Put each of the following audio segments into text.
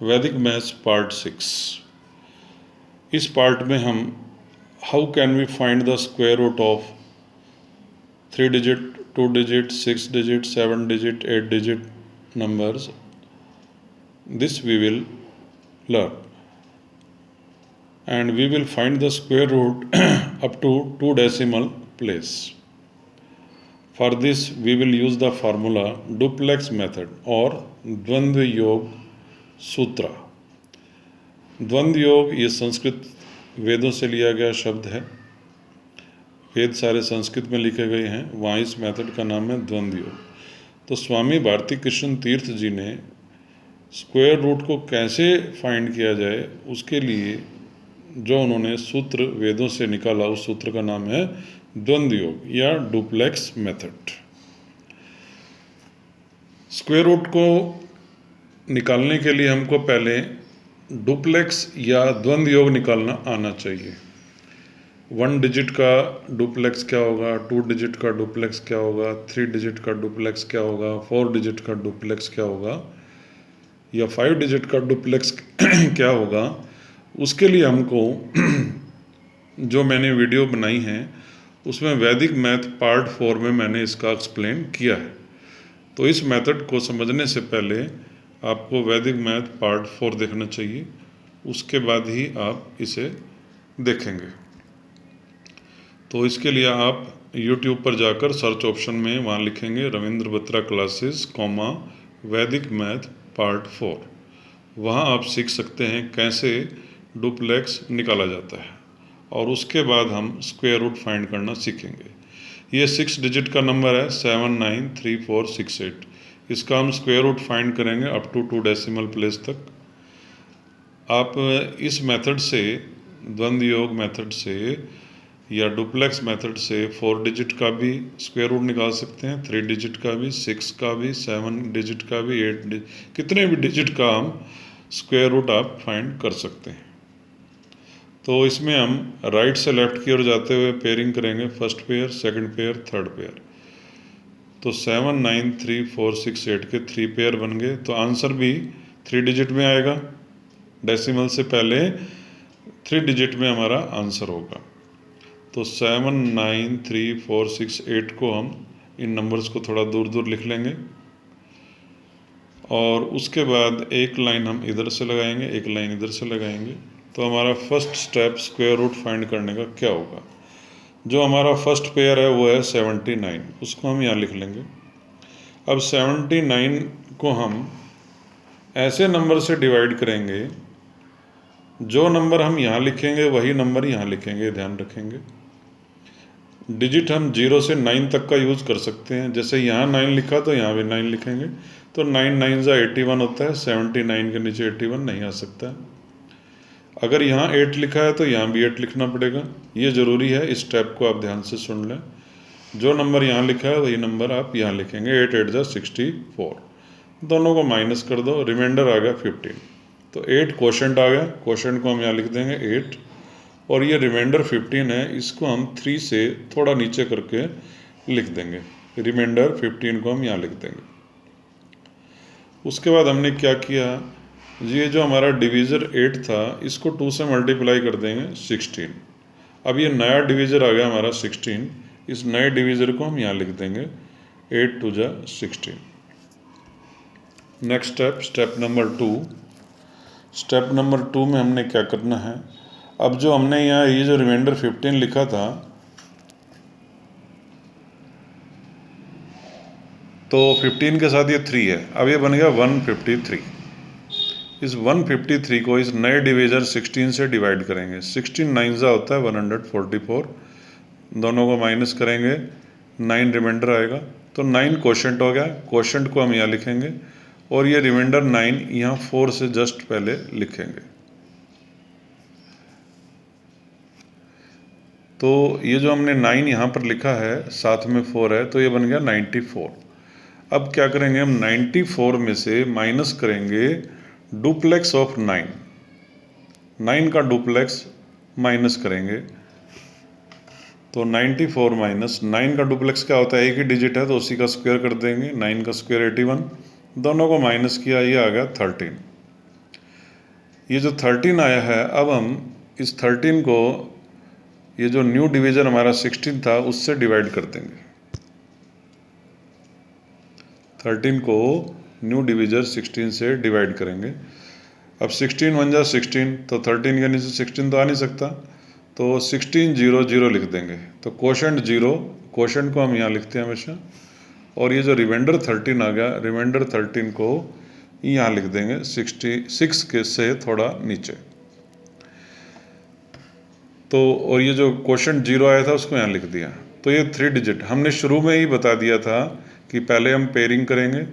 वैदिक maths part 6। इस part में हम how can we find the square root of 3 digit, 2 digit, 6 digit, 7 digit, 8 digit numbers. This we will learn, and we will find the square root up to 2 decimal place. For this we will use the formula duplex method or द्वंद्व योग सूत्र। द्वंद्व योग ये संस्कृत वेदों से लिया गया शब्द है। वेद सारे संस्कृत में लिखे गए हैं, वहाँ इस मेथड का नाम है द्वंद्व योग। तो स्वामी भारती कृष्ण तीर्थ जी ने स्क्वायर रूट को कैसे फाइंड किया जाए उसके लिए जो उन्होंने सूत्र वेदों से निकाला, उस सूत्र का नाम है द्वंद्व योग या डुप्लेक्स मेथड। स्क्वायर रूट को निकालने के लिए हमको पहले डुप्लेक्स या द्वंद्व योग निकालना आना चाहिए। 1 डिजिट का डुप्लेक्स क्या होगा, 2 डिजिट का डुप्लेक्स क्या होगा, 3 डिजिट का डुप्लेक्स क्या होगा, 4 डिजिट का डुप्लेक्स क्या होगा या 5 डिजिट का डुप्लेक्स क्या होगा। उसके लिए हमको जो मैंने वीडियो बनाई है उसमें वैदिक मैथ पार्ट 4 में मैंने इसका एक्सप्लेन किया है। तो इस मेथड को समझने से पहले आपको वैदिक मैथ पार्ट 4 देखना चाहिए, उसके बाद ही आप इसे देखेंगे। तो इसके लिए आप YouTube पर जाकर सर्च ऑप्शन में वहाँ लिखेंगे रविंद्र बत्रा क्लासेस कॉमा वैदिक मैथ पार्ट 4। वहाँ आप सीख सकते हैं कैसे डुप्लेक्स निकाला जाता है और उसके बाद हम स्क्वायर रूट फाइंड करना सीखेंगे। ये 6 डिजिट का नंबर है 793468। इसका हम स्क्वायर रूट फाइंड करेंगे अप टू 2 डेसिमल प्लेस तक। आप इस मेथड से, द्वंद्व योग मेथड से या डुप्लेक्स मेथड से 4 डिजिट का भी स्क्वायर रूट निकाल सकते हैं, 3 डिजिट का भी, 6 का भी, 7 डिजिट का भी, 8 डिजिट, कितने भी डिजिट का हम स्क्वायर रूट आप फाइंड कर सकते हैं। तो इसमें हम राइट से लेफ्ट की ओर जाते हुए पेयरिंग करेंगे, first pair, second pair, third pair. तो 7 9 3 4 6 8 के 3 पेयर बन गए। तो आंसर भी 3 डिजिट में आएगा, डेसिमल से पहले 3 डिजिट में हमारा आंसर होगा। तो 7 9 3 4 6 8 को हम इन नंबर्स को थोड़ा दूर दूर लिख लेंगे और उसके बाद एक लाइन हम इधर से लगाएंगे, एक लाइन इधर से लगाएंगे। तो हमारा first step square root find करने का क्या होगा। जो हमारा फर्स्ट पेयर है वो है 79, उसको हम यहाँ लिख लेंगे। अब 79 को हम ऐसे नंबर से डिवाइड करेंगे, जो नंबर हम यहाँ लिखेंगे वही नंबर यहाँ लिखेंगे, ध्यान रखेंगे। डिजिट हम 0 से 9 तक का यूज़ कर सकते हैं, जैसे यहाँ 9 लिखा तो यहाँ भी 9 लिखेंगे। तो 9 9 जा 81 होता है, 79 के नीचे 81 नहीं आ सकता है। अगर यहाँ 8 लिखा है तो यहाँ भी 8 लिखना पड़ेगा, ये ज़रूरी है। इस स्टेप को आप ध्यान से सुन लें। जो नंबर यहाँ लिखा है वही नंबर आप यहाँ लिखेंगे। 8 8 जा 64, दोनों को माइनस कर दो, रिमाइंडर आ गया 15। तो 8 क्वोशंट आ गया, क्वोशंट को हम यहाँ लिख देंगे 8 और ये रिमाइंडर 15 है, इसको हम 3 से थोड़ा नीचे करके लिख देंगे। रिमाइंडर 15 को हम यहाँ लिख देंगे। उसके बाद हमने क्या किया, ये जो हमारा डिवीज़र 8 था इसको 2 से मल्टीप्लाई कर देंगे 16। अब ये नया डिवीज़र आ गया हमारा 16, इस नए डिवीज़र को हम यहाँ लिख देंगे 8 2 जा 16। Next step, step number 2। Step number 2 में हमने क्या करना है, अब जो हमने यहाँ ये जो रिमाइंडर 15 लिखा था तो 15 के साथ ये 3 है, अब ये बन गया 153। इस 153 को इस नए डिवीज़र 16 से डिवाइड करेंगे। 16 9 जा होता है 144, दोनों को माइनस करेंगे, 9 रिमाइंडर आएगा। तो 9 क्वोशंट हो गया, क्वोशंट को हम यहाँ लिखेंगे और ये रिमाइंडर 9 यहाँ 4 से जस्ट पहले लिखेंगे। तो ये जो हमने 9 यहाँ पर लिखा है, साथ में 4 है, तो ये बन गया 94। अब क्या करेंगे, हम 94 में से माइनस करेंगे डुप्लेक्स ऑफ 9। 9 का डुप्लेक्स माइनस करेंगे। तो 94 माइनस 9 का डुप्लेक्स क्या होता है, एक ही डिजिट है तो उसी का स्क्वायर कर देंगे। 9 का स्क्वायर 81, दोनों को माइनस किया, ये आ गया 13। ये जो 13 आया है, अब हम इस 13 को, ये जो न्यू डिवीज़न हमारा 16 था उससे डिवाइड कर देंगे। 13 को न्यू डिवीज़र 16 से डिवाइड करेंगे। अब 16 1 जा 16, तो 13 के नीचे 16 तो आ नहीं सकता, तो 16 0 0 लिख देंगे। तो कोशेंट 0, कोशेंट को हम यहाँ लिखते हैं हमेशा, और ये जो रिमाइंडर 13 आ गया, रिमाइंडर 13 को यहाँ लिख देंगे 66 के से थोड़ा नीचे। तो और ये जो कोशेंट 0 आया था उसको यहाँ लिख दिया। तो ये 3 डिजिट हमने शुरू में ही बता दिया था कि पहले हम पेयरिंग करेंगे,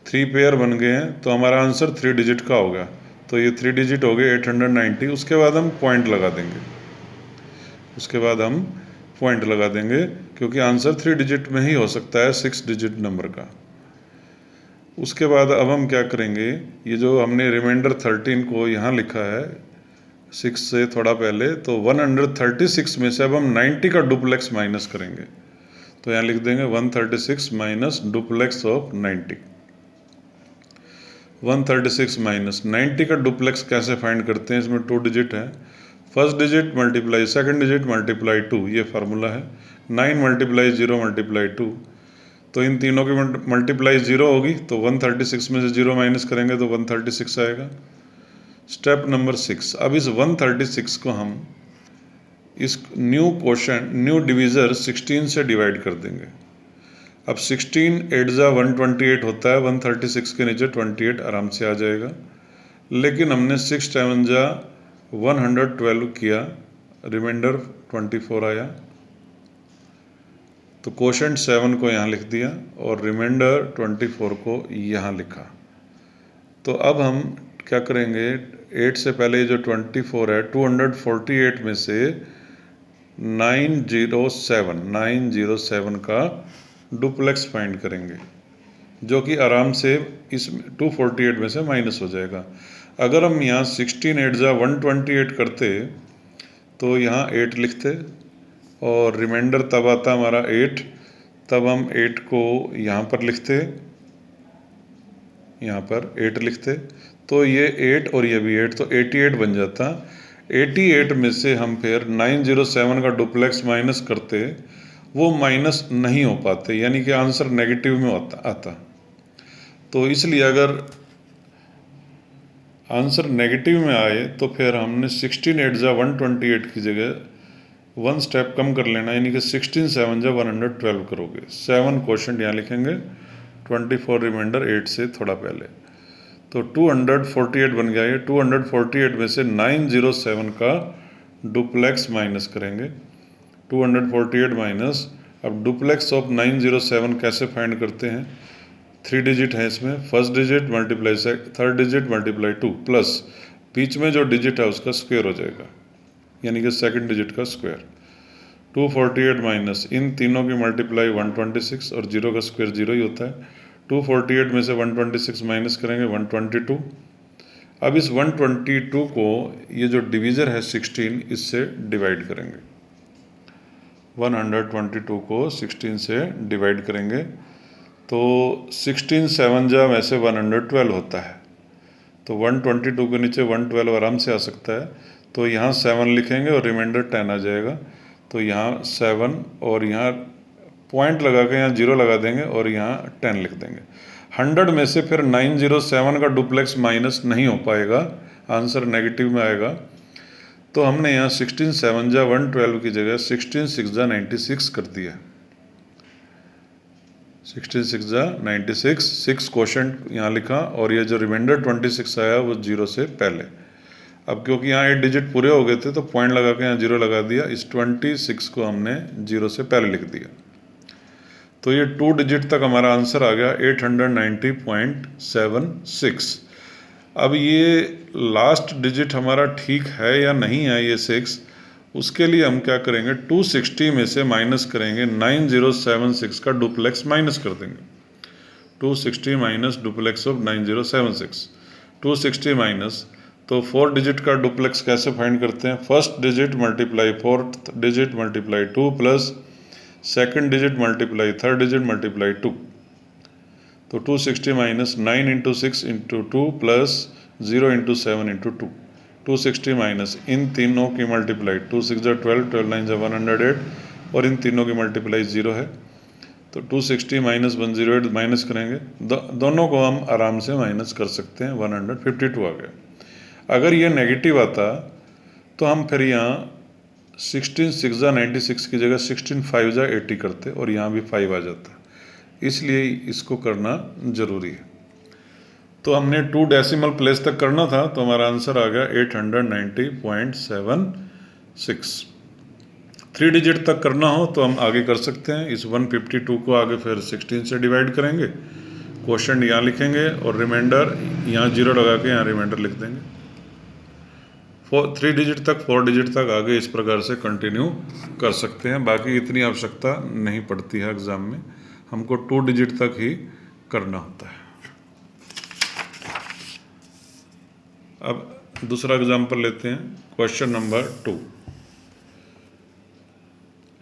3 पेयर बन गए हैं तो हमारा आंसर 3 डिजिट का होगा। तो ये 3 डिजिट हो गए 890। उसके बाद हम पॉइंट लगा देंगे, उसके बाद हम पॉइंट लगा देंगे, क्योंकि आंसर 3 डिजिट में ही हो सकता है 6 डिजिट नंबर का। उसके बाद अब हम क्या करेंगे, ये जो हमने रिमाइंडर 13 को यहाँ लिखा है 6 से थोड़ा पहले, तो 136 में से अब हम 90 का डुप्लेक्स माइनस करेंगे। तो यहाँ लिख देंगे 136 माइनस डुप्लेक्स ऑफ 90। 136 माइनस 90 का डुप्लेक्स कैसे फाइंड करते हैं, इसमें 2 डिजिट है। First digit multiply second digit multiply 2, ये फार्मूला है। 9 मल्टीप्लाई 0 मल्टीप्लाई 2, तो इन तीनों की मल्टीप्लाई 0 होगी, तो 136 में से 0 माइनस करेंगे तो 136 आएगा। स्टेप नंबर 6, अब इस 136 को हम इस न्यू कोशेंट, न्यू डिवीज़र 16 से डिवाइड कर देंगे। अब 16 8 जा 128 होता है, 136 के नीचे 28 आराम से आ जाएगा। लेकिन हमने 6 7 जा 112 किया, रिमाइंडर 24 आया, तो कोशेंट 7 को यहाँ लिख दिया और रिमाइंडर 24 को यहाँ लिखा। तो अब हम क्या करेंगे, 8 से पहले जो 24 है, 248 में से 907 का डुप्लेक्स फाइंड करेंगे, जो कि आराम से इस 248 में से माइनस हो जाएगा। अगर हम यहाँ 16 8 जा 128 करते तो यहाँ 8 लिखते और रिमाइंडर तब आता हमारा 8, तब हम 8 को यहाँ पर लिखते, यहाँ पर 8 लिखते, तो ये 8 और ये भी 8, तो 88 बन जाता। 88 में से हम फिर 907 का डुप्लेक्स माइनस करते, वो माइनस नहीं हो पाते, यानी कि आंसर नेगेटिव में आता। तो इसलिए अगर आंसर नेगेटिव में आए तो फिर हमने 16 8 जा 128 की जगह 1 स्टेप कम कर लेना, यानी कि 16 7 जा 112 करोगे। 7 क्वेश्चन यहाँ लिखेंगे, 24 रिमाइंडर 8 से थोड़ा पहले, तो 248 बन गया। ये 248 में से 907 का डुप्लेक्स माइनस करेंगे। 248 माइनस, अब डुप्लेक्स ऑफ 907 कैसे फाइंड करते हैं, 3 डिजिट है इसमें, first digit multiply third digit multiply 2 plus बीच में जो डिजिट है उसका स्क्वायर हो जाएगा, यानी कि सेकंड डिजिट का स्क्वायर। 248 माइनस इन तीनों की मल्टीप्लाई 126 और 0 का स्क्वायर 0 ही होता है। 248 में से 126 माइनस करेंगे 122। अब इस 122 को ये जो डिवीज़र है 16, इससे डिवाइड करेंगे। 122 को 16 से डिवाइड करेंगे, तो 16 7 जा वैसे 112 होता है, तो 122 के नीचे 112 आराम से आ सकता है, तो यहाँ 7 लिखेंगे और रिमाइंडर 10 आ जाएगा। तो यहाँ 7 और यहाँ पॉइंट लगा के यहाँ 0 लगा देंगे और यहाँ 10 लिख देंगे। 100 में से फिर 907 का डुप्लेक्स माइनस नहीं हो पाएगा, आंसर नेगेटिव में आएगा। तो हमने यहाँ 16 7 जा 112 की जगह 16 6 जा 96 कर दिया। 16 6 जा 96, 6 क्वोशंट यहाँ लिखा और ये जो रिमाइंडर 26 आया वो 0 से पहले। अब क्योंकि यहाँ 8 डिजिट पूरे हो गए थे तो पॉइंट लगा के यहाँ 0 लगा दिया, इस 26 को हमने 0 से पहले लिख दिया। तो ये 2 डिजिट तक हमारा आंसर आ गया 890.76। अब ये लास्ट डिजिट हमारा ठीक है या नहीं है, ये 6, उसके लिए हम क्या करेंगे, 260 में से माइनस करेंगे 9076 का डुप्लेक्स माइनस कर देंगे। 260 माइनस डुप्लेक्स ऑफ 9076, 260 माइनस, तो 4 डिजिट का डुप्लेक्स कैसे फाइंड करते हैं, first digit multiply fourth digit multiply 2 plus second digit multiply third digit multiply 2। तो 260 minus 9 into 6 into 2 plus 0 into 7 into 2, 260 minus इन तीनों की मल्टीप्लाई, 2 6 जा 12, 12 9 जा 108 और इन तीनों की मल्टीप्लाई 0 है। तो 260 माइनस 108 माइनस करेंगे, दोनों को हम आराम से माइनस कर सकते हैं, 152 आ गया। अगर ये नेगेटिव आता तो हम फिर यहाँ 16 6 जा 96 की जगह 16 5 जा 80 करते और यहाँ भी 5 आ जाता, इसलिए इसको करना ज़रूरी है। तो हमने 2 डेसिमल प्लेस तक करना था, तो हमारा आंसर आ गया 890.76। 3 डिजिट तक करना हो तो हम आगे कर सकते हैं, इस 152 को आगे फिर 16 से डिवाइड करेंगे, क्वोशंट यहाँ लिखेंगे और रिमाइंडर यहाँ 0 लगा के यहाँ रिमाइंडर लिख देंगे। 3 डिजिट तक 4 डिजिट तक आगे इस प्रकार से कंटिन्यू कर सकते हैं। बाकी इतनी आवश्यकता नहीं पड़ती है, एग्ज़ाम में हमको 2 डिजिट तक ही करना होता है। अब दूसरा एग्जाम्पल लेते हैं, क्वेश्चन नंबर 2।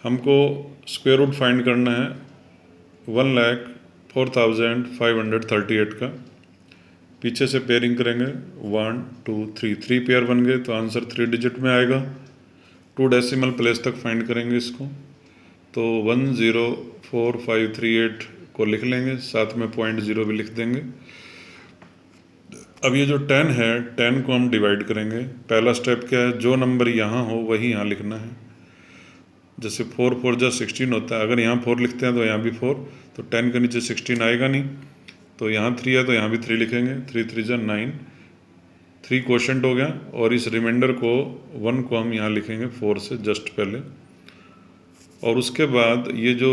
हमको स्क्वायर रूट फाइंड करना है 1,04,538 का। पीछे से पेयरिंग करेंगे 1 2 3, 3 पेयर बन गए तो आंसर 3 डिजिट में आएगा। 2 डेसिमल प्लेस तक फाइंड करेंगे इसको, तो 104538 को लिख लेंगे, साथ में 0.0 भी लिख देंगे। अब ये जो 10 है, 10 को हम डिवाइड करेंगे। पहला स्टेप क्या है, जो नंबर यहाँ हो वही यहाँ लिखना है। जैसे 4 4 जा 16 होता है, अगर यहाँ 4 लिखते हैं तो यहाँ भी 4, तो 10 के नीचे 16 आएगा नहीं, तो यहाँ 3 है तो यहाँ भी 3 लिखेंगे। 3 3 जा 9, 3 क्वोशंट हो गया और इस रिमाइंडर को 1 को हम यहाँ लिखेंगे 4 से जस्ट पहले। और उसके बाद ये जो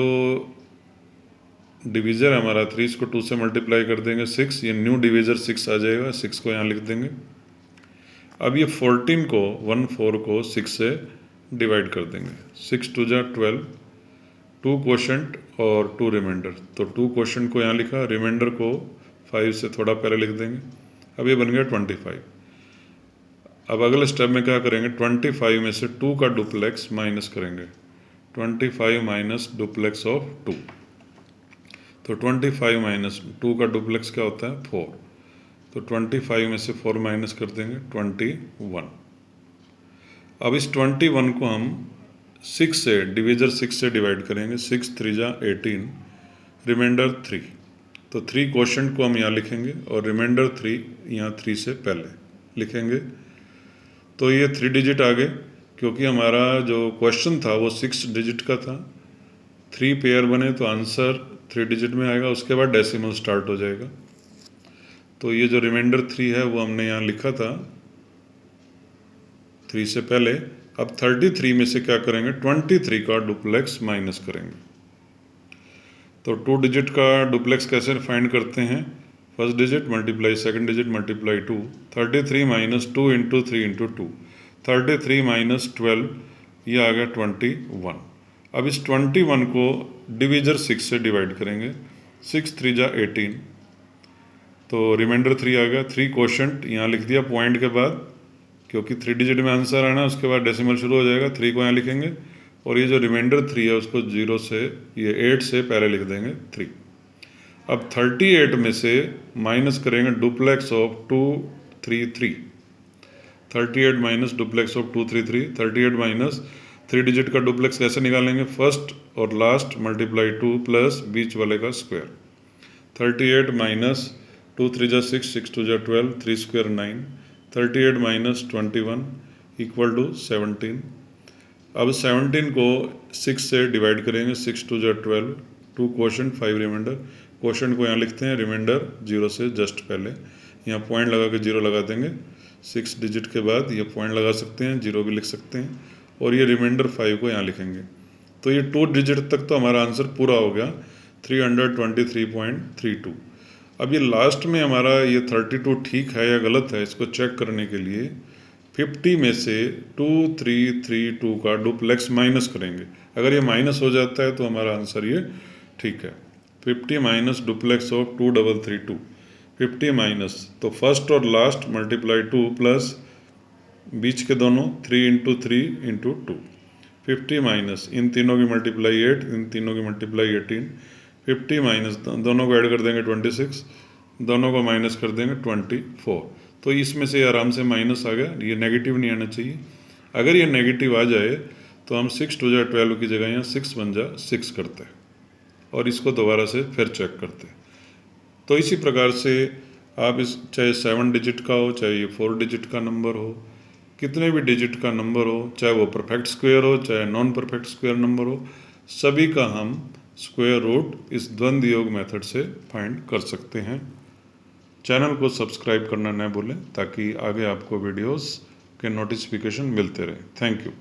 डिवीज़र है हमारा 3, इसको 2 से मल्टीप्लाई कर देंगे 6, ये न्यू डिवीज़र 6 आ जाएगा, 6 को यहाँ लिख देंगे। अब ये 14 को 14 को 6 से डिवाइड कर देंगे, 6 2 जा 12, 2 क्वोशंट और 2 रिमाइंडर, तो 2 क्वोशंट को यहाँ लिखा, रिमाइंडर को 5 से थोड़ा पहले लिख देंगे। अब ये बन गया 25। अब अगले स्टेप में क्या करेंगे, 25 में से 2 का डुप्लेक्स माइनस करेंगे, 25 माइनस डुप्लेक्स ऑफ 2, तो 25 माइनस 2 का डुप्लेक्स क्या होता है 4, तो 25 में से 4 माइनस कर देंगे 21। अब इस 21 को हम 6 से डिवीज़र 6 से डिवाइड करेंगे, 6 3 जा 18, रिमाइंडर 3, तो 3 क्वोशंट को हम यहाँ लिखेंगे और रिमाइंडर 3 यहाँ 3 से पहले लिखेंगे। तो ये 3 डिजिट आ गए, क्योंकि हमारा जो क्वेश्चन था वो 6 डिजिट का था। 3 पेयर बने तो आंसर 3 डिजिट में आएगा, उसके बाद डेसिमल स्टार्ट हो जाएगा। तो ये जो रिमाइंडर 3 है वो हमने यहाँ लिखा था 3 से पहले। अब 33 में से क्या करेंगे, 23 का डुप्लेक्स माइनस करेंगे। तो 2 डिजिट का डुप्लेक्स कैसे फाइंड करते हैं, first digit multiply second digit multiply 2, 33 minus 2 into 3 into 2, 33 minus 12, ये आ गया 21। अब इस 21 को डिवीज़र 6 से डिवाइड करेंगे, 6 3 जा 18, तो रिमाइंडर 3 आ गया। 3 क्वोशंट यहाँ लिख दिया पॉइंट के बाद, क्योंकि 3 डिजिट में आंसर आना, उसके बाद डेसिमल शुरू हो जाएगा। 3 को यहाँ लिखेंगे और ये जो रिमाइंडर 3 है उसको 0 से, ये 8 से पहले लिख देंगे 3। अब 38 में से माइनस करेंगे duplex of 233, 38 minus duplex of 233, 38 minus 3 digit का डुप्लेक्स कैसे निकालेंगे, फर्स्ट और लास्ट मल्टीप्लाई 2 प्लस बीच वाले का स्क्वायर, 38 माइनस 2 3 जा 6, 6 2 जा 12, 3 स्क्वायर 9, 38 माइनस 21 इक्वल टू 17। अब 17 को 6 से डिवाइड करेंगे, 6 2 जा 12, 2 क्वोशंट 5 रिमाइंडर, क्वोशंट को यहाँ लिखते हैं, रिमाइंडर 0 से जस्ट पहले, यहाँ पॉइंट लगा के 0 लगा देंगे। 6 डिजिट के बाद ये पॉइंट लगा सकते हैं, 0 भी लिख सकते हैं, और ये रिमाइंडर 5 को यहाँ लिखेंगे। तो ये 2 डिजिट तक तो हमारा आंसर पूरा हो गया, 323.32। अब ये लास्ट में हमारा ये 32 ठीक है या गलत है, इसको चेक करने के लिए 50 में से 2332 का डुप्लेक्स माइनस करेंगे। अगर ये माइनस हो जाता है तो हमारा आंसर ये ठीक है। 50 माइनस डुप्लेक्स ऑफ 2332, 50 माइनस, तो फर्स्ट और लास्ट मल्टीप्लाई 2 प्लस बीच के दोनों 3 इंटू 3 इंटू 2, 50 माइनस इन तीनों की मल्टीप्लाई 8, इन तीनों की मल्टीप्लाई 18, 50 माइनस दोनों को ऐड कर देंगे 26, दोनों को माइनस कर देंगे 24, तो इसमें से आराम से माइनस आ गया, ये नेगेटिव नहीं आना चाहिए। अगर ये नेगेटिव आ जाए तो हम 6 2 जा 12 की जगह यहाँ 6 1 जा 6 करते हैं और इसको दोबारा से फिर चेक करते हैं। तो इसी प्रकार से आप इस चाहे 7 डिजिट का हो, चाहे ये 4 डिजिट का नंबर हो, कितने भी डिजिट का नंबर हो, चाहे वो परफेक्ट स्क्वायर हो चाहे नॉन परफेक्ट स्क्वायर नंबर हो, सभी का हम स्क्वायर रूट इस द्वंद्व योग मेथड से फाइंड कर सकते हैं। चैनल को सब्सक्राइब करना न भूलें ताकि आगे आपको वीडियोस के नोटिफिकेशन मिलते रहे। Thank you.